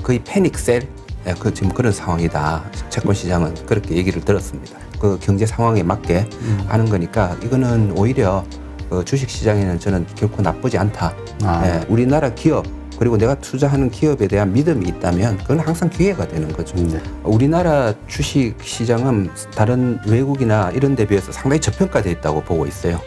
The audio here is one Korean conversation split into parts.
거의 패닉셀 지금 그런 상황이다. 채권 시장은 그렇게 얘기를 들었습니다. 그 경제 상황에 맞게 하는 거니까 이거는 오히려 주식 시장에는 저는 결코 나쁘지 않다. 우리나라 기업 그리고 내가 투자하는 기업에 대한 믿음이 있다면 그건 항상 기회가 되는 거죠. 우리나라 주식 시장은 다른 외국이나 이런 데 비해서 상당히 저평가되어 있다고 보고 있어요.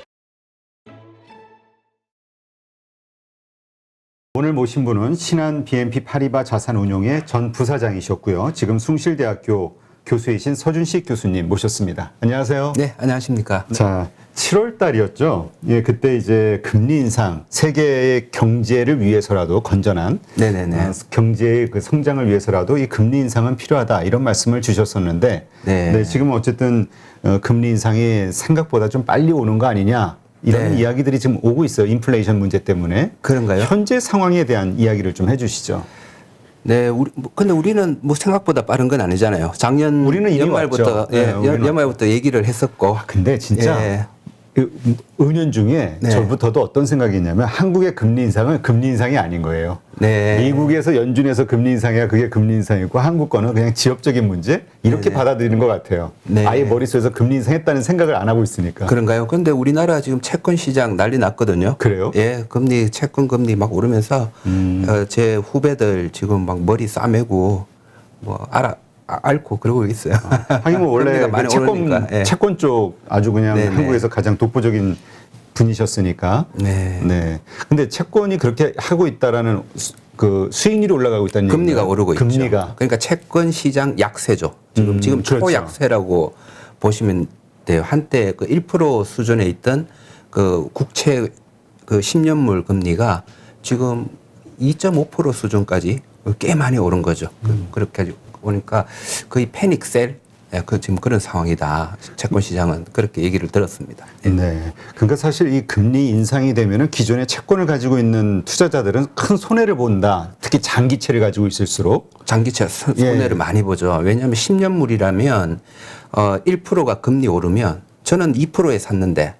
오늘 모신 분은 신한 BNP 파리바 자산운용의 전 부사장이셨고요. 지금 숭실대학교 교수이신 서준식 교수님 모셨습니다. 안녕하세요. 네, 안녕하십니까. 자, 7월 달이었죠. 예, 그때 이제 금리 인상, 세계의 경제를 위해서라도 건전한 경제의 그 성장을 위해서라도 이 금리 인상은 필요하다 이런 말씀을 주셨었는데, 네, 지금 어쨌든 금리 인상이 생각보다 좀 빨리 오는 거 아니냐. 이런 이야기들이 지금 오고 있어요. 인플레이션 문제 때문에. 그런가요? 현재 상황에 대한 이야기를 좀 해주시죠. 네, 근데 우리는 뭐 생각보다 빠른 건 아니잖아요. 작년 우리는 연말부터 연말부터 얘기를 했었고. 근데 진짜 은연중에 저부터도 어떤 생각이 있냐면 한국의 금리 인상은 금리 인상이 아닌 거예요. 미국에서 연준에서 금리 인상이야 그게 금리 인상이고 한국 거는 그냥 지역적인 문제 이렇게 받아들이는 것 같아요. 아예 머릿속에서 금리 인상했다는 생각을 안 하고 있으니까. 그런가요? 그런데 우리나라 지금 채권 시장 난리 났거든요. 그래요? 예, 채권 금리 막 오르면서 제 후배들 지금 막 머리 싸매고 뭐 앓고 그러고 있어요. 하긴 뭐 원래 많이 채권 쪽 아주 그냥 한국에서 가장 독보적인 분이셨으니까. 네. 근데 채권이 그렇게 하고 있다라는 그 수익률이 올라가고 있다는 금리가 오르고 있죠. 금리가. 그러니까 채권 시장 약세죠. 지금 초약세라고 보시면 돼요. 한때 그 1% 수준에 있던 그 국채 그 10년물 금리가 지금 2.5% 수준까지 꽤 많이 오른 거죠. 그렇게 보니까 거의 패닉셀 지금 그런 상황이다. 채권 시장은 그렇게 얘기를 들었습니다. 네. 그러니까 사실 이 금리 인상이 되면은 기존에 채권을 가지고 있는 투자자들은 큰 손해를 본다. 특히 장기채를 가지고 있을수록 장기채 손해를 많이 보죠. 왜냐하면 10년물이라면 1%가 금리 오르면 저는 2%에 샀는데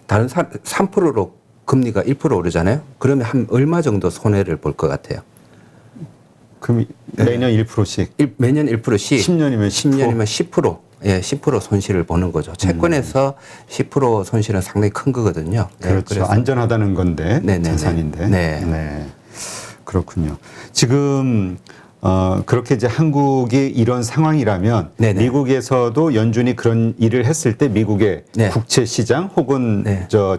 다른 3%로 금리가 1% 오르잖아요. 그러면 한 얼마 정도 손해를 볼 것 같아요? 그럼 매년 1%씩? 매년 1%씩 10년이면 10%? 예, 10% 손실을 보는 거죠. 채권에서 10% 손실은 상당히 큰 거거든요. 그렇죠. 안전하다는 건데 자산인데. 네. 그렇군요. 지금 그렇게 이제 한국이 이런 상황이라면 미국에서도 연준이 그런 일을 했을 때 미국의 국채 시장 혹은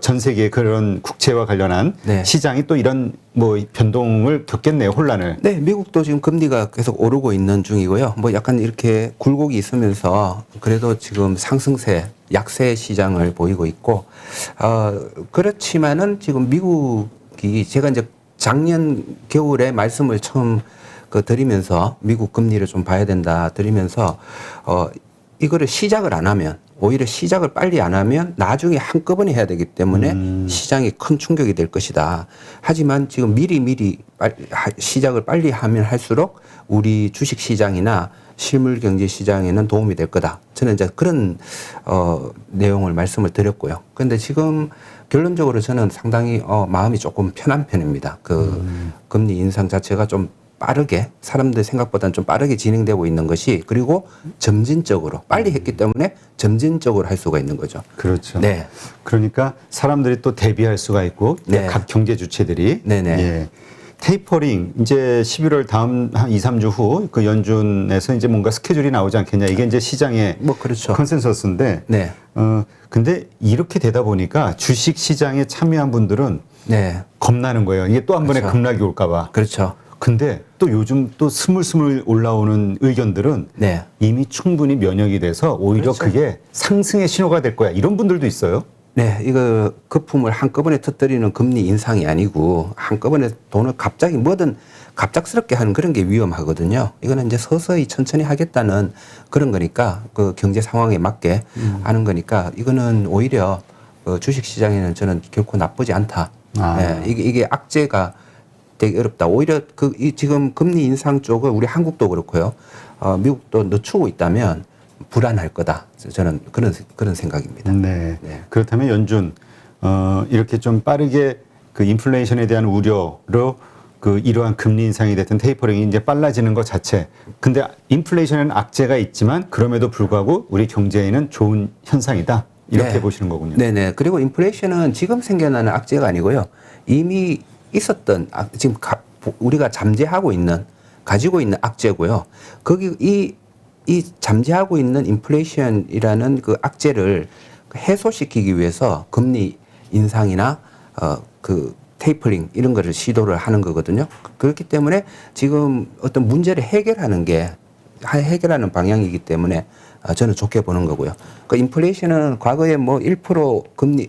전 세계의 그런 국채와 관련한 시장이 또 이런 뭐 변동을 겪겠네요, 혼란을. 네, 미국도 지금 금리가 계속 오르고 있는 중이고요. 뭐 약간 이렇게 굴곡이 있으면서 그래도 지금 상승세, 약세 시장을 보이고 있고, 그렇지만은 지금 미국이 제가 이제 작년 겨울에 말씀을 처음 드리면서 미국 금리를 좀 봐야 된다 드리면서 이거를 시작을 안 하면 오히려 시작을 빨리 안 하면 나중에 한꺼번에 해야 되기 때문에 시장이 큰 충격이 될 것이다. 하지만 지금 미리 시작을 빨리 하면 할수록 우리 주식 시장이나 실물 경제 시장에는 도움이 될 거다. 저는 이제 그런 내용을 말씀을 드렸고요. 그런데 지금 결론적으로 저는 상당히 마음이 조금 편한 편입니다. 금리 인상 자체가 좀 빠르게 사람들 생각보다는 좀 빠르게 진행되고 있는 것이 그리고 점진적으로 빨리 했기 때문에 점진적으로 할 수가 있는 거죠. 그렇죠. 네. 그러니까 사람들이 또 대비할 수가 있고 각 경제 주체들이 테이퍼링 이제 11월 다음 한 2, 3주 후 그 연준에서 이제 뭔가 스케줄이 나오지 않겠냐 이게 이제 시장의 컨센서스인데 근데 이렇게 되다 보니까 주식 시장에 참여한 분들은 겁나는 거예요. 이게 또 한 번에 급락이 올까 봐. 그렇죠. 근데 또 요즘 또 스물스물 올라오는 의견들은 이미 충분히 면역이 돼서 오히려 그게 상승의 신호가 될 거야. 이런 분들도 있어요. 네, 이거 거품을 한꺼번에 터뜨리는 금리 인상이 아니고 한꺼번에 돈을 갑자기 뭐든 갑작스럽게 하는 그런 게 위험하거든요. 이거는 이제 서서히 천천히 하겠다는 그런 거니까 그 경제 상황에 맞게 하는 거니까 이거는 오히려 주식 시장에는 저는 결코 나쁘지 않다. 이게 악재가 되게 어렵다. 오히려 지금 금리 인상 쪽은 우리 한국도 그렇고요. 미국도 늦추고 있다면 불안할 거다. 저는 그런 생각입니다. 그렇다면 연준 이렇게 좀 빠르게 그 인플레이션에 대한 우려로 그 이러한 금리 인상이 됐든 테이퍼링이 이제 빨라지는 것 자체. 근데 인플레이션에는 악재가 있지만 그럼에도 불구하고 우리 경제에는 좋은 현상이다. 이렇게 네. 보시는 거군요. 네네. 그리고 인플레이션은 지금 생겨나는 악재가 아니고요. 이미 있었던 지금 우리가 잠재하고 있는 가지고 있는 악재고요. 거기 이 잠재하고 있는 인플레이션이라는 그 악재를 해소시키기 위해서 금리 인상이나 그 테이퍼링 이런 거를 시도를 하는 거거든요. 그렇기 때문에 지금 어떤 문제를 해결하는 방향이기 때문에 저는 좋게 보는 거고요. 그 인플레이션은 과거에 뭐 1% 금리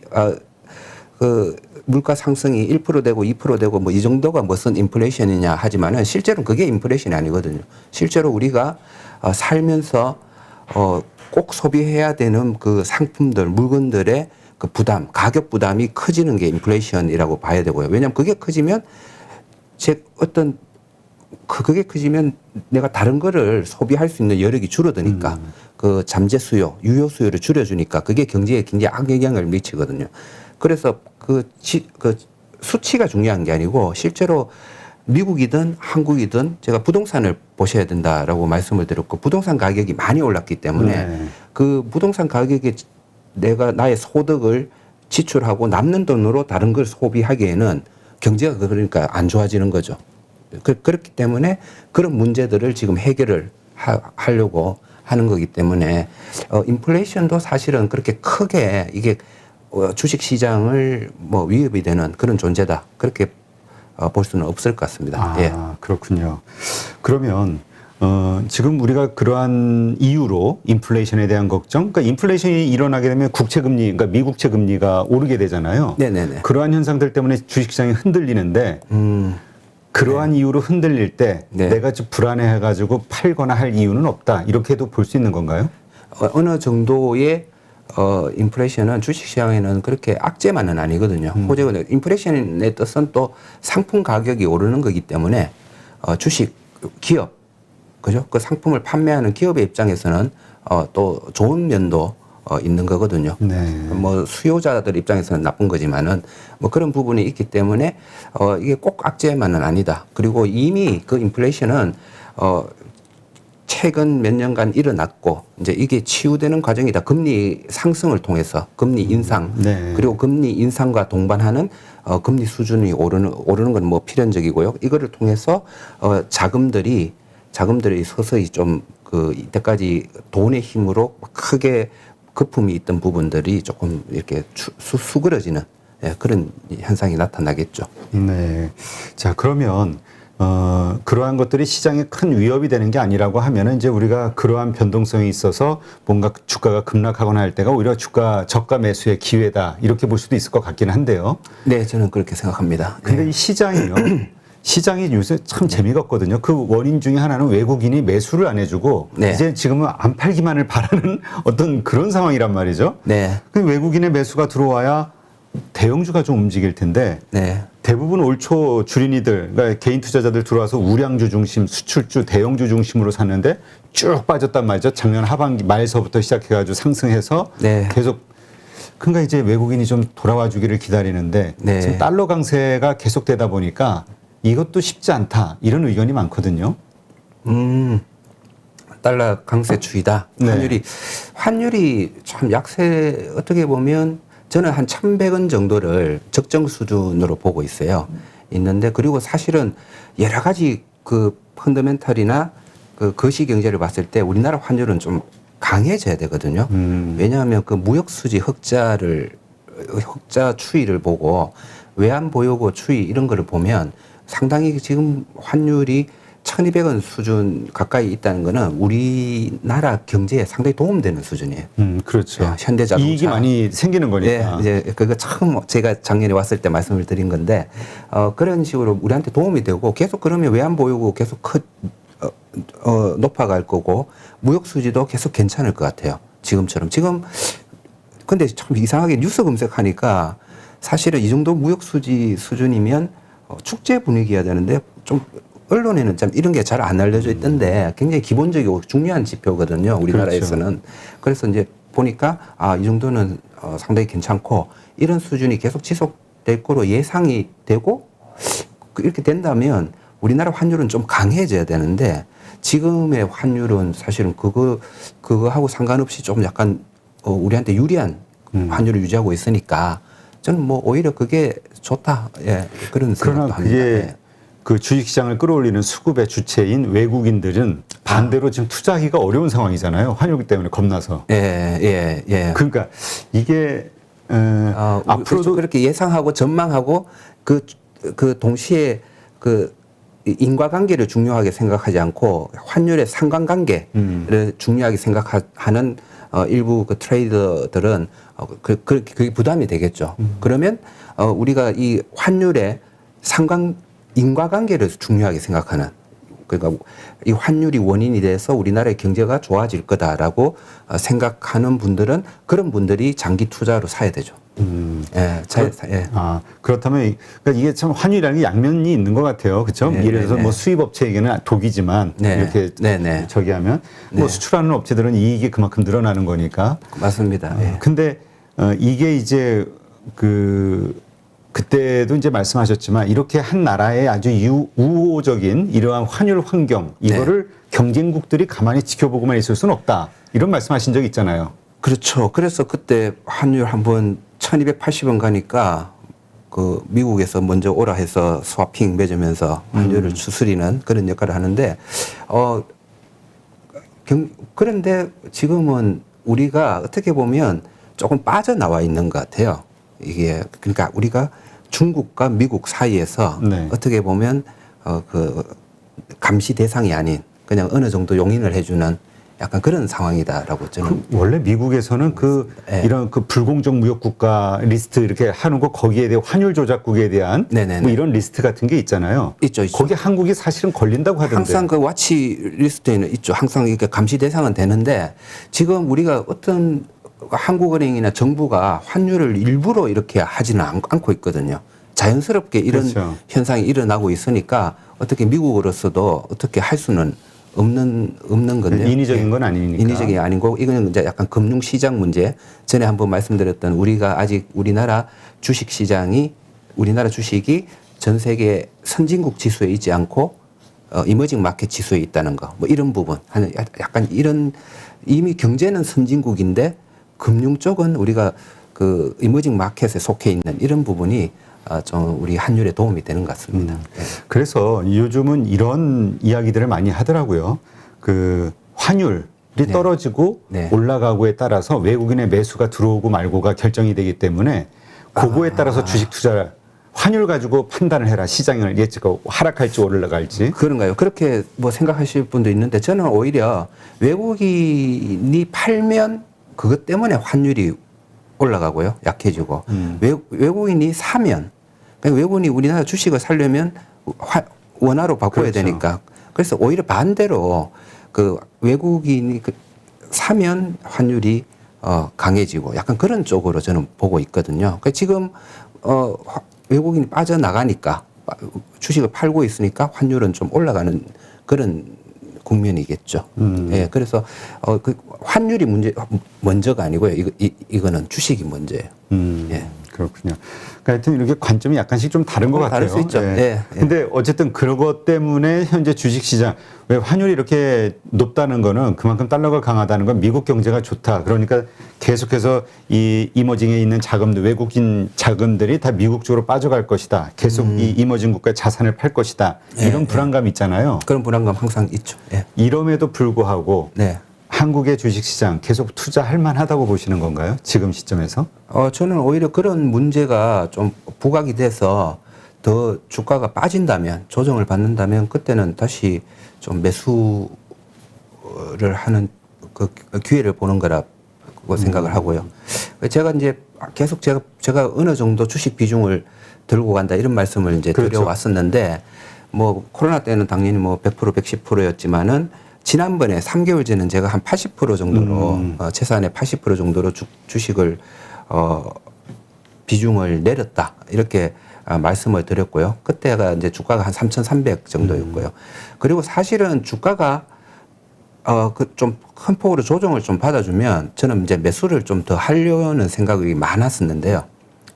그 물가 상승이 1% 되고 2% 되고 뭐 이 정도가 무슨 인플레이션이냐 하지만은 실제로는 그게 인플레이션이 아니거든요. 실제로 우리가 살면서 꼭 소비해야 되는 그 상품들, 물건들의 그 부담, 가격 부담이 커지는 게 인플레이션이라고 봐야 되고요. 왜냐하면 그게 커지면 그게 커지면 내가 다른 거를 소비할 수 있는 여력이 줄어드니까 그 잠재 수요, 유효 수요를 줄여주니까 그게 경제에 굉장히 악영향을 미치거든요. 그래서 그 수치가 중요한 게 아니고 실제로 미국이든 한국이든 제가 부동산을 보셔야 된다라고 말씀을 드렸고 부동산 가격이 많이 올랐기 때문에 그 부동산 가격에 내가 나의 소득을 지출하고 남는 돈으로 다른 걸 소비하기에는 경제가 그러니까 안 좋아지는 거죠. 그렇기 때문에 그런 문제들을 지금 해결을 하려고 하는 거기 때문에 인플레이션도 사실은 그렇게 크게 이게 주식 시장을 뭐 위협이 되는 그런 존재다. 그렇게 볼 수는 없을 것 같습니다. 아, 예. 그렇군요. 그러면 지금 우리가 그러한 이유로 인플레이션에 대한 걱정, 그러니까 인플레이션이 일어나게 되면 국채금리, 그러니까 미국채 금리가 오르게 되잖아요. 네네네. 그러한 현상들 때문에 주식시장이 흔들리는데 그러한 이유로 흔들릴 때 내가 좀 불안해해가지고 팔거나 할 이유는 없다. 이렇게도 볼 수 있는 건가요? 어느 정도의 인플레이션은 주식시장에는 그렇게 악재만은 아니거든요. 호재거든요. 인플레이션의 뜻은 또 상품 가격이 오르는 거기 때문에 주식, 기업, 그죠? 그 상품을 판매하는 기업의 입장에서는 또 좋은 면도 있는 거거든요. 네. 뭐 수요자들 입장에서는 나쁜 거지만은 뭐 그런 부분이 있기 때문에 이게 꼭 악재만은 아니다. 그리고 이미 그 인플레이션은 최근 몇 년간 일어났고 이제 이게 치유되는 과정이다. 금리 상승을 통해서 금리 인상 그리고 금리 인상과 동반하는 금리 수준이 오르는 건 뭐 필연적이고요. 이거를 통해서 자금들이 서서히 좀 그 이때까지 돈의 힘으로 크게 거품이 있던 부분들이 조금 이렇게 수그러지는 그런 현상이 나타나겠죠. 네. 자, 그러면 그러한 것들이 시장에 큰 위협이 되는 게 아니라고 하면은 이제 우리가 그러한 변동성이 있어서 뭔가 주가가 급락하거나 할 때가 오히려 저가 매수의 기회다. 이렇게 볼 수도 있을 것 같기는 한데요. 네, 저는 그렇게 생각합니다. 근데 이 시장이요. 시장이 요새 참 재미가 없거든요. 그 원인 중에 하나는 외국인이 매수를 안 해주고 이제 지금은 안 팔기만을 바라는 어떤 그런 상황이란 말이죠. 네. 그 외국인의 매수가 들어와야 대형주가 좀 움직일 텐데 대부분 올 초 주린이들, 그러니까 개인 투자자들 들어와서 우량주 중심, 수출주, 대형주 중심으로 샀는데 쭉 빠졌단 말이죠. 작년 하반기 말서부터 시작해가지고 상승해서 계속. 그러니까 이제 외국인이 좀 돌아와 주기를 기다리는데 지금 달러 강세가 계속되다 보니까 이것도 쉽지 않다. 이런 의견이 많거든요. 달러 강세추이다. 환율이 참 약세 어떻게 보면 저는 한 1,100원 정도를 적정 수준으로 보고 있는데 그리고 사실은 여러 가지 그 펀더멘탈이나 그 거시 경제를 봤을 때 우리나라 환율은 좀 강해져야 되거든요. 왜냐하면 그 무역 수지 흑자 추이를 보고 외환 보유고 추이 이런 거를 보면 상당히 지금 환율이 1,200원 수준 가까이 있다는 거는 우리나라 경제에 상당히 도움되는 수준이에요. 그렇죠. 현대자동차 이익이 많이 생기는 거니까. 이제 그거 처음 제가 작년에 왔을 때 말씀을 드린 건데 그런 식으로 우리한테 도움이 되고 계속 그러면 외환 보유고 계속 높아갈 거고 무역 수지도 계속 괜찮을 것 같아요. 지금처럼. 근데 참 이상하게 뉴스 검색하니까 사실은 이 정도 무역 수지 수준이면 축제 분위기여야 되는데 좀 언론에는 참 이런 게 잘 안 알려져 있던데 굉장히 기본적이고 중요한 지표거든요. 우리나라에서는. 그래서 이제 보니까 이 정도는 상당히 괜찮고 이런 수준이 계속 지속될 거로 예상이 되고 이렇게 된다면 우리나라 환율은 좀 강해져야 되는데 지금의 환율은 사실은 그거하고 상관없이 좀 약간 우리한테 유리한 환율을 유지하고 있으니까 저는 뭐 오히려 그게 좋다. 예, 그런 그러나 생각도 그게 합니다. 예. 그 주식시장을 끌어올리는 수급의 주체인 외국인들은 반대로 지금 투자하기가 어려운 상황이잖아요. 환율 때문에 겁나서. 예. 그러니까 이게 앞으로도 그렇게 예상하고 전망하고 그 동시에 그 인과관계를 중요하게 생각하지 않고 환율의 상관관계를 중요하게 생각하는 일부 그 트레이더들은 그게 부담이 되겠죠. 그러면 우리가 이 환율의 인과관계를 중요하게 생각하는 그러니까 이 환율이 원인이 돼서 우리나라의 경제가 좋아질 거다라고 생각하는 분들은 그런 분들이 장기 투자로 사야 되죠. 예. 그렇다면 그러니까 이게 참 환율이라는 게 양면이 있는 것 같아요. 그렇죠? 예를 들어서 뭐 수입업체에게는 독이지만 이렇게 저기 하면 뭐 수출하는 업체들은 이익이 그만큼 늘어나는 거니까. 맞습니다. 근데 이게 이제 그때도 이제 말씀하셨지만 이렇게 한 나라의 아주 우호적인 이러한 환율 환경 이거를 경쟁국들이 가만히 지켜보고만 있을 수는 없다. 이런 말씀하신 적이 있잖아요. 그렇죠. 그래서 그때 환율 한번 1280원 가니까 그 미국에서 먼저 오라 해서 스와핑 맺으면서 환율을 추스리는 그런 역할을 하는데 그런데 지금은 우리가 어떻게 보면 조금 빠져나와 있는 것 같아요. 이게 그러니까 우리가 중국과 미국 사이에서 어떻게 보면 그 감시 대상이 아닌 그냥 어느 정도 용인을 해주는 약간 그런 상황이다라고 저는. 원래 미국에서는 이런 그 불공정 무역 국가 리스트 이렇게 하는 거 거기에 대한 환율 조작국에 대한 뭐 이런 리스트 같은 게 있잖아요. 있죠. 거기 한국이 사실은 걸린다고 하던데. 항상 그 와치 리스트에는 있죠. 항상 이렇게 감시 대상은 되는데 지금 우리가 어떤 한국은행이나 정부가 환율을 일부러 이렇게 하지는 않고 있거든요. 자연스럽게 이런 현상이 일어나고 있으니까 어떻게 미국으로서도 어떻게 할 수는 없는 건데요. 인위적인 건 아니니까. 인위적이 아니고 이거는 이제 약간 금융시장 문제. 전에 한번 말씀드렸던 우리가 아직 우리나라 주식시장이 우리나라 주식이 전 세계 선진국 지수에 있지 않고 이머징 마켓 지수에 있다는 거. 뭐 이런 부분. 약간 이런 이미 경제는 선진국인데 금융 쪽은 우리가 그 이머징 마켓에 속해 있는 이런 부분이 좀 우리 환율에 도움이 되는 것 같습니다. 그래서 요즘은 이런 이야기들을 많이 하더라고요. 그 환율이 떨어지고 올라가고에 따라서 외국인의 매수가 들어오고 말고가 결정이 되기 때문에 그거에 따라서 주식 투자 환율 가지고 판단을 해라. 시장을 예측하고 하락할지 올라갈지. 그런가요? 그렇게 뭐 생각하실 분도 있는데 저는 오히려 외국인이 팔면 그것 때문에 환율이 올라가고요. 약해지고. 외국인이 사면 그러니까 외국인이 우리나라 주식을 사려면 원화로 바꿔야 되니까. 그래서 오히려 반대로 그 외국인이 사면 환율이 강해지고 약간 그런 쪽으로 저는 보고 있거든요. 그러니까 지금 외국인이 빠져나가니까 주식을 팔고 있으니까 환율은 좀 올라가는 그런 국면이겠죠. 예, 그래서 그 환율이 먼저가 아니고요. 이거는 주식이 문제예요. 예. 그렇군요. 그러니까 하여튼 이렇게 관점이 약간씩 좀 다른 것 같아요. 다를 수 있죠. 근데 어쨌든 그것 때문에 현재 주식시장 왜 환율이 이렇게 높다는 거는 그만큼 달러가 강하다는 건 미국 경제가 좋다. 그러니까 계속해서 이 이머징에 있는 자금들 외국인 자금들이 다 미국 쪽으로 빠져갈 것이다. 계속 이 이머징 국가의 자산을 팔 것이다. 이런 불안감이 있잖아요. 그런 불안감 항상 있죠. 이럼에도 불구하고 한국의 주식시장 계속 투자할 만하다고 보시는 건가요? 지금 시점에서? 저는 오히려 그런 문제가 좀 부각이 돼서 더 주가가 빠진다면 조정을 받는다면 그때는 다시 좀 매수를 하는 그 기회를 보는 거라고 생각을 하고요. 제가 이제 계속 제가 어느 정도 주식 비중을 들고 간다 이런 말씀을 이제 드려왔었는데 뭐 코로나 때는 당연히 뭐 100% 110%였지만은 지난번에 3개월 전에는 제가 한 80% 정도로 재산의 80% 정도로 주식을 비중을 내렸다 이렇게 말씀을 드렸고요. 그때가 이제 주가가 한 3,300 정도였고요. 그리고 사실은 주가가 그 좀 큰 폭으로 조정을 좀 받아주면 저는 이제 매수를 좀 더 하려는 생각이 많았었는데요.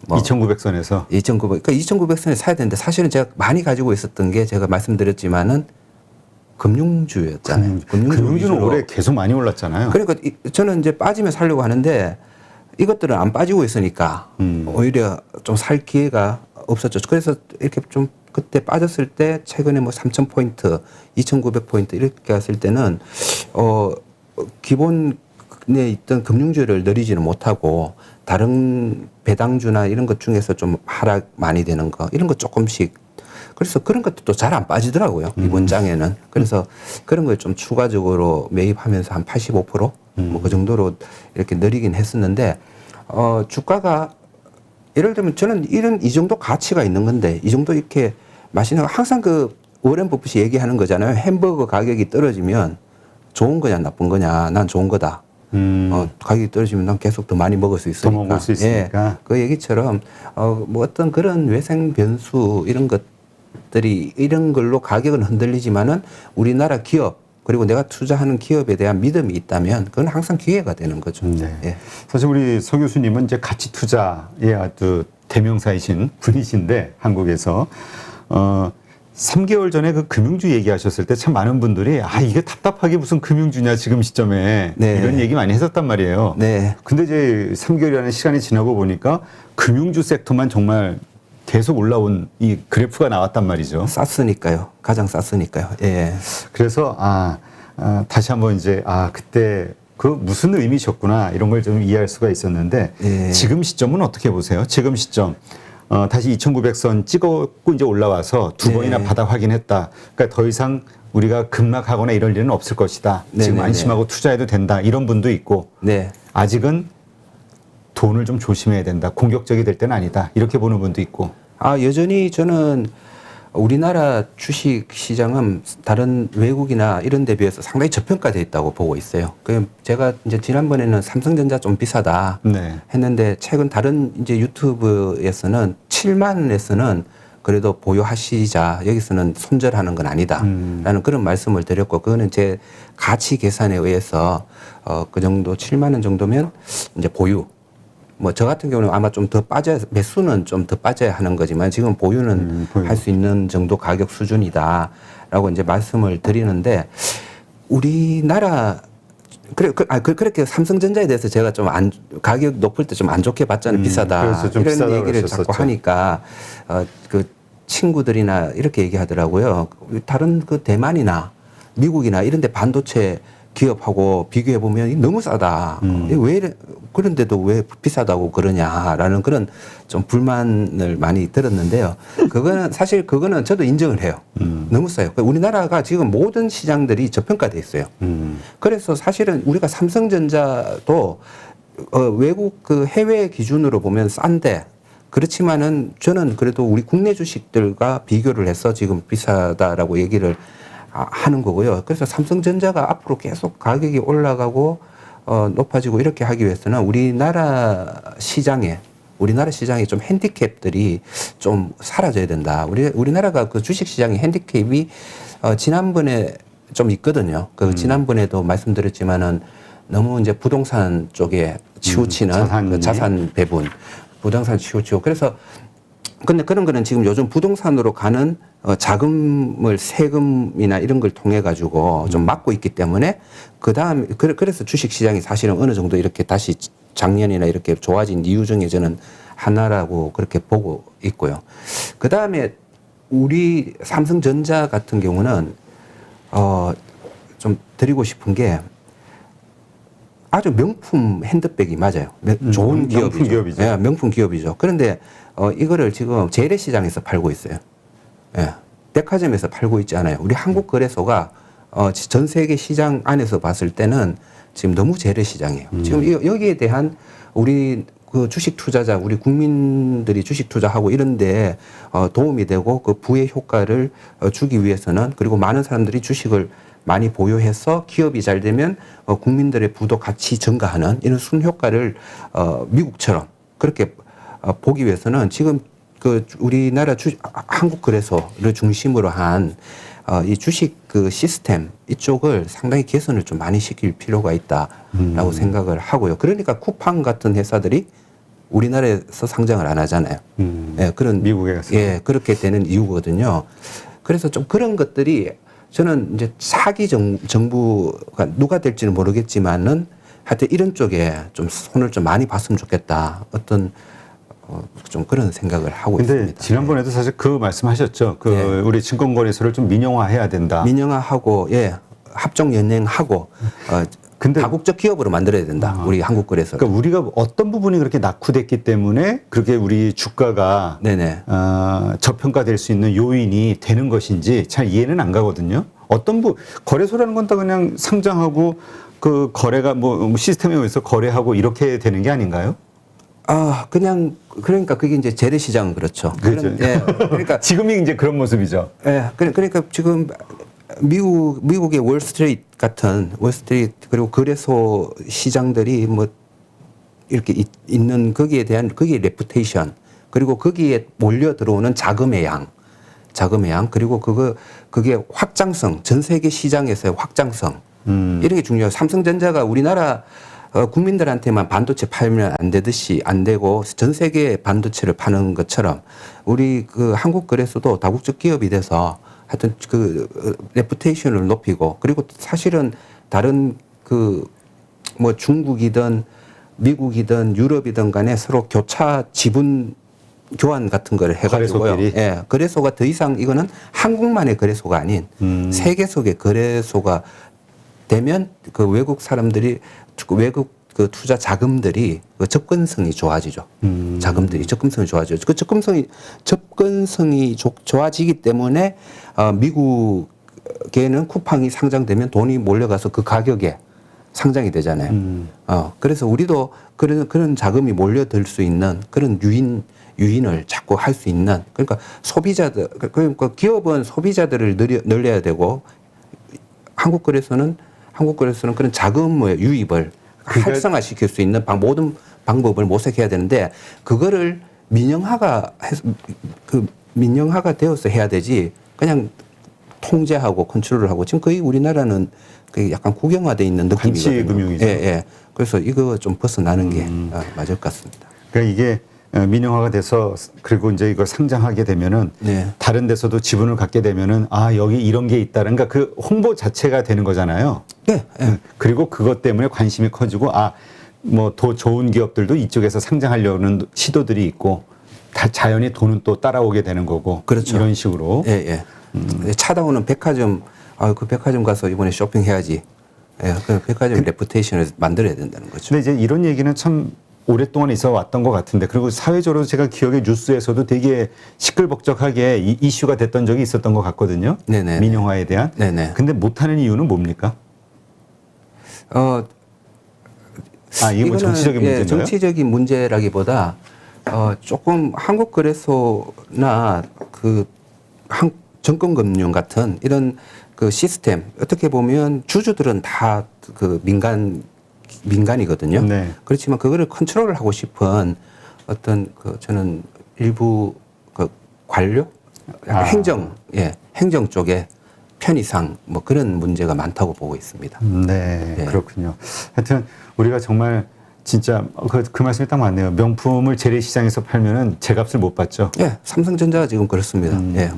뭐 2,900선에서 2,900, 그러니까 2,900선에 사야 되는데 사실은 제가 많이 가지고 있었던 게 제가 말씀드렸지만은 금융주였잖아요. 금융주는 위주로. 올해 계속 많이 올랐잖아요. 그러니까 저는 이제 빠지면 살려고 하는데 이것들은 안 빠지고 있으니까 오히려 좀 살 기회가 없었죠. 그래서 이렇게 좀 그때 빠졌을 때 최근에 뭐 3,000포인트, 2,900포인트 이렇게 갔을 때는 기본에 있던 금융주를 늘리지는 못하고 다른 배당주나 이런 것 중에서 좀 하락 많이 되는 거 이런 거 조금씩 그래서 그런 것도 잘 안 빠지더라고요. 이번 장에는. 그래서 그런 걸 좀 추가적으로 매입하면서 한 85%? 뭐 그 정도로 이렇게 늘리긴 했었는데, 주가가 예를 들면 저는 이 정도 가치가 있는 건데, 이 정도 이렇게 맛있는 거 항상 그 워렌 버핏이 얘기하는 거잖아요. 햄버거 가격이 떨어지면 좋은 거냐 나쁜 거냐. 난 좋은 거다. 가격이 떨어지면 난 계속 더 많이 먹을 수 있으니까. 더 먹을 수 있으니까. 예, 그 얘기처럼 뭐 어떤 그런 외생 변수 이런 것들이 이런 걸로 가격은 흔들리지만은 우리나라 기업 그리고 내가 투자하는 기업에 대한 믿음이 있다면 그건 항상 기회가 되는 거죠. 네. 예. 사실 우리 서 교수님은 이제 가치 투자의 아주 대명사이신 분이신데 한국에서 3개월 전에 그 금융주 얘기하셨을 때 참 많은 분들이 이게 답답하게 무슨 금융주냐 지금 시점에 네. 이런 얘기 많이 했었단 말이에요. 네. 근데 이제 3개월이라는 시간이 지나고 보니까 금융주 섹터만 정말 계속 올라온 이 그래프가 나왔단 말이죠. 쌌으니까요. 가장 쌌으니까요. 예. 그래서 다시 한번 이제 그때 그 무슨 의미셨구나 이런 걸 좀 이해할 수가 있었는데 예. 지금 시점은 어떻게 보세요? 지금 시점 다시 2,900선 찍었고 이제 올라와서 두 네. 번이나 바닥 확인했다. 그러니까 더 이상 우리가 급락하거나 이럴 일은 없을 것이다. 지금 네네네. 안심하고 투자해도 된다. 이런 분도 있고 네. 아직은 돈을 좀 조심해야 된다. 공격적이 될 때는 아니다. 이렇게 보는 분도 있고. 여전히 저는 우리나라 주식 시장은 다른 외국이나 이런 데 비해서 상당히 저평가되어 있다고 보고 있어요. 그 제가 이제 지난번에는 삼성전자 좀 비싸다 네. 했는데 최근 다른 이제 유튜브에서는 7만 원에서는 그래도 보유하시자 여기서는 손절하는 건 아니다라는 그런 말씀을 드렸고 그거는 제 가치 계산에 의해서 그 정도 7만 원 정도면 이제 보유. 뭐 저 같은 경우는 아마 좀 더 빠져야 매수는 좀 더 빠져야 하는 거지만 지금 보유는 보유. 할 수 있는 정도 가격 수준이다라고 이제 말씀을 드리는데 우리나라 그렇게 삼성전자에 대해서 제가 좀 가격 높을 때 좀 안 좋게 봤잖아요. 비싸다. 그래서 좀 이런 비싸다고 얘기를 그러셨었죠. 자꾸 하니까 그 친구들이나 이렇게 얘기하더라고요. 다른 그 대만이나 미국이나 이런 데 반도체 기업하고 비교해 보면 너무 싸다. 왜 그런데도 왜 비싸다고 그러냐라는 그런 좀 불만을 많이 들었는데요. 그거는 사실 그거는 저도 인정을 해요. 너무 싸요. 우리나라가 지금 모든 시장들이 저평가돼 있어요. 그래서 사실은 우리가 삼성전자도 외국 그 해외 기준으로 보면 싼데 그렇지만은 저는 그래도 우리 국내 주식들과 비교를 해서 지금 비싸다라고 얘기를 하는 거고요. 그래서 삼성전자가 앞으로 계속 가격이 올라가고 높아지고 이렇게 하기 위해서는 우리나라 시장에 좀 핸디캡들이 좀 사라져야 된다. 우리나라가 그 주식 시장의 핸디캡이 지난번에 좀 있거든요. 그 지난번에도 말씀드렸지만은 너무 이제 부동산 쪽에 치우치는 그 자산 배분, 부동산 치우치고 그래서 근데 그런 거는 지금 요즘 부동산으로 가는 자금을 세금이나 이런 걸 통해 가지고 좀 막고 있기 때문에 그다음 그래서 주식 시장이 사실은 어느 정도 이렇게 다시 작년이나 이렇게 좋아진 이유 중에 저는 하나라고 그렇게 보고 있고요. 그다음에 우리 삼성전자 같은 경우는 좀 드리고 싶은 게 아주 명품 핸드백이 맞아요. 좋은 기업이죠. 명품 기업이죠. 예, 명품 기업이죠. 그런데 이거를 지금 재래시장에서 팔고 있어요. 예, 백화점에서 팔고 있지 않아요. 우리 한국거래소가 전 세계 시장 안에서 봤을 때는 지금 너무 재래시장이에요. 지금 여기에 대한 우리 그 주식 투자자, 우리 국민들이 주식 투자하고 이런데 도움이 되고 그 부의 효과를 주기 위해서는 그리고 많은 사람들이 주식을 많이 보유해서 기업이 잘 되면 국민들의 부도 같이 증가하는 이런 순효과를 미국처럼 그렇게 보기 위해서는 지금 그 우리나라 한국거래소를 중심으로 한 이 주식 그 시스템 이쪽을 상당히 개선을 좀 많이 시킬 필요가 있다라고 생각을 하고요. 그러니까 쿠팡 같은 회사들이 우리나라에서 상장을 안 하잖아요. 예, 그런 미국에 가서. 예, 그렇게 되는 이유거든요. 그래서 좀 그런 것들이 저는 이제 차기 정부가 누가 될지는 모르겠지만은 하여튼 이런 쪽에 좀 손을 좀 많이 봤으면 좋겠다. 어떤 좀 그런 생각을 하고 근데 있습니다. 지난번에도 사실 그 말씀하셨죠. 그 네. 우리 증권거래소를 좀 민영화해야 된다. 민영화하고 예, 합종 연행하고 근데 다국적 기업으로 만들어야 된다. 우리 한국거래소. 그러니까 우리가 어떤 부분이 그렇게 낙후됐기 때문에 그렇게 우리 주가가 네네. 저평가될 수 있는 요인이 되는 것인지 잘 이해는 안 가거든요. 거래소라는 건 다 그냥 상장하고 그 거래가 뭐 시스템에 의해서 거래하고 이렇게 되는 게 아닌가요? 그냥 그러니까 그게 이제 재래시장은 그렇죠. 그렇죠. 예, 그러니까 지금이 이제 그런 모습이죠. 예, 그러니까 지금 미국의 월스트리트 같은 월스트리트 그리고 거래소 시장들이 뭐 이렇게 있는 거기에 대한 거기에 레putation 그리고 거기에 몰려 들어오는 자금의 양 그리고 그게 확장성 전 세계 시장에서의 확장성 이런 게 중요해요. 삼성전자가 우리나라 국민들한테만 반도체 팔면 안 되듯이 안 되고 전 세계에 반도체를 파는 것처럼 우리 그 한국 거래소도 다국적 기업이 돼서 하여튼 그 레pu테이션을 높이고 그리고 사실은 다른 그 뭐 중국이든 미국이든 유럽이든 간에 서로 교차 지분 교환 같은 거를 해가지고요. 거래소끼리? 예, 거래소가 더 이상 이거는 한국만의 거래소가 아닌 세계 속의 거래소가 되면 그 외국 사람들이 외국 그 투자 자금들이 그 접근성이 좋아지죠. 자금들이 접근성이 좋아지죠. 그 접근성이 좋아지기 때문에 미국에는 쿠팡이 상장되면 돈이 몰려가서 그 가격에 상장이 되잖아요. 그래서 우리도 그런 자금이 몰려들 수 있는 그런 유인을 자꾸 할 수 있는 그러니까 소비자들 그러니까 기업은 소비자들을 늘려야 되고 한국거래소는 그런 자금의 유입을 활성화시킬 수 있는 모든 방법을 모색해야 되는데 그거를 민영화가 되어서 해야 되지 그냥 통제하고 컨트롤을 하고 지금 거의 우리나라는 그 약간 국영화돼 있는 느낌이거든요. 단체금융이죠. 예, 예. 그래서 이거 좀 벗어나는 게 맞을 것 같습니다. 그러니까 이게 민영화가 돼서 그리고 이제 이걸 상장하게 되면은 네. 다른 데서도 지분을 갖게 되면은 여기 이런 게 있다. 그러니까 그 홍보 자체가 되는 거잖아요. 네. 예. 그리고 그것 때문에 관심이 커지고 뭐 더 좋은 기업들도 이쪽에서 상장하려는 시도들이 있고 다 자연히 돈은 또 따라오게 되는 거고. 그렇죠. 이런 식으로. 예, 예. 찾아오는 백화점 그 백화점 가서 이번에 쇼핑해야지. 예, 그 백화점 레pu테이션을 만들어야 된다는 거죠. 근데 이제 이런 얘기는 참 오랫동안 있어 왔던 것 같은데 그리고 사회적으로 제가 기억에 뉴스에서도 되게 시끌벅적하게 이슈가 됐던 적이 있었던 것 같거든요. 네네. 민영화에 대한. 네네. 근데 못하는 이유는 뭡니까? 이게 뭐 정치적인 문제인가요? 예, 정치적인 문제라기보다 조금 한국거래소나 그 정권금융 같은 이런 그 시스템 어떻게 보면 주주들은 다 그 민간이거든요. 네. 그렇지만 그거를 컨트롤을 하고 싶은 어떤 그 저는 일부 그 관료, 행정 쪽에 편의상 뭐 그런 문제가 많다고 보고 있습니다. 네, 네. 그렇군요. 하여튼 우리가 정말 진짜 그 말씀이 딱 맞네요. 명품을 재래시장에서 팔면은 제값을 못 받죠. 예, 삼성전자가 지금 그렇습니다. 예.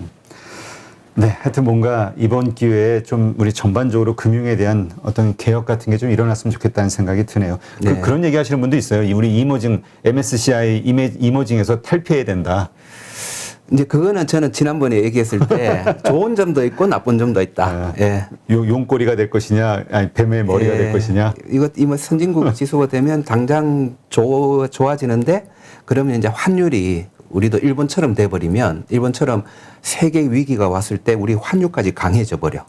네, 하여튼 뭔가 이번 기회에 좀 우리 전반적으로 금융에 대한 어떤 개혁 같은 게 좀 일어났으면 좋겠다는 생각이 드네요. 네. 그런 얘기 하시는 분도 있어요. 우리 이머징, MSCI 이머징에서 탈피해야 된다. 이제 그거는 저는 지난번에 얘기했을 때 좋은 점도 있고 나쁜 점도 있다. 예. 용꼬리가 될 것이냐, 아니 뱀의 머리가 될 것이냐. 이거 선진국 지수가 되면 당장 좋아지는데 그러면 이제 환율이 우리도 일본처럼 돼버리면 일본처럼 세계 위기가 왔을 때 우리 환율까지 강해져 버려.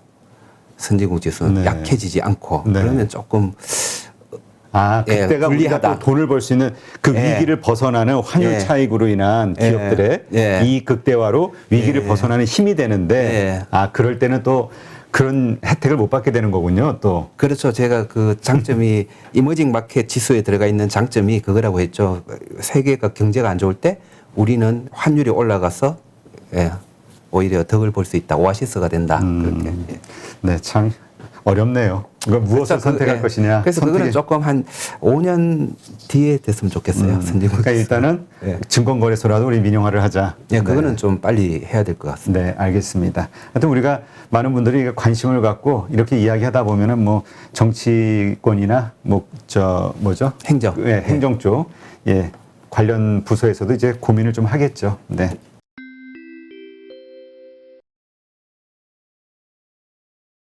선진국 지수는 네. 약해지지 않고 네. 그러면 조금 그때가 우리가 불리하다. 또 돈을 벌 수 있는 그 위기를 벗어나는 환율 차익으로 인한 기업들의 이 극대화로 위기를 벗어나는 힘이 되는데 그럴 때는 또 그런 혜택을 못 받게 되는 거군요. 또 그렇죠. 제가 그 장점이 이머징 마켓 지수에 들어가 있는 장점이 그거라고 했죠. 세계가 경제가 안 좋을 때 우리는 환율이 올라가서 오히려 덕을 볼 수 있다. 오아시스가 된다. 그렇게. 네, 참 어렵네요. 이거 무엇을 선택할 예. 것이냐. 그래서 그거는 조금 한 5년 뒤에 됐으면 좋겠어요. 선진국. 그러니까 일단은 예. 증권거래소라도 우리 민영화를 하자. 예, 그거는 좀 빨리 해야 될 것 같습니다. 네, 알겠습니다. 하여튼 우리가 많은 분들이 관심을 갖고 이렇게 이야기하다 보면은 뭐 정치권이나 뭐죠? 행정. 예, 행정 쪽 예, 관련 부서에서도 이제 고민을 좀 하겠죠. 네.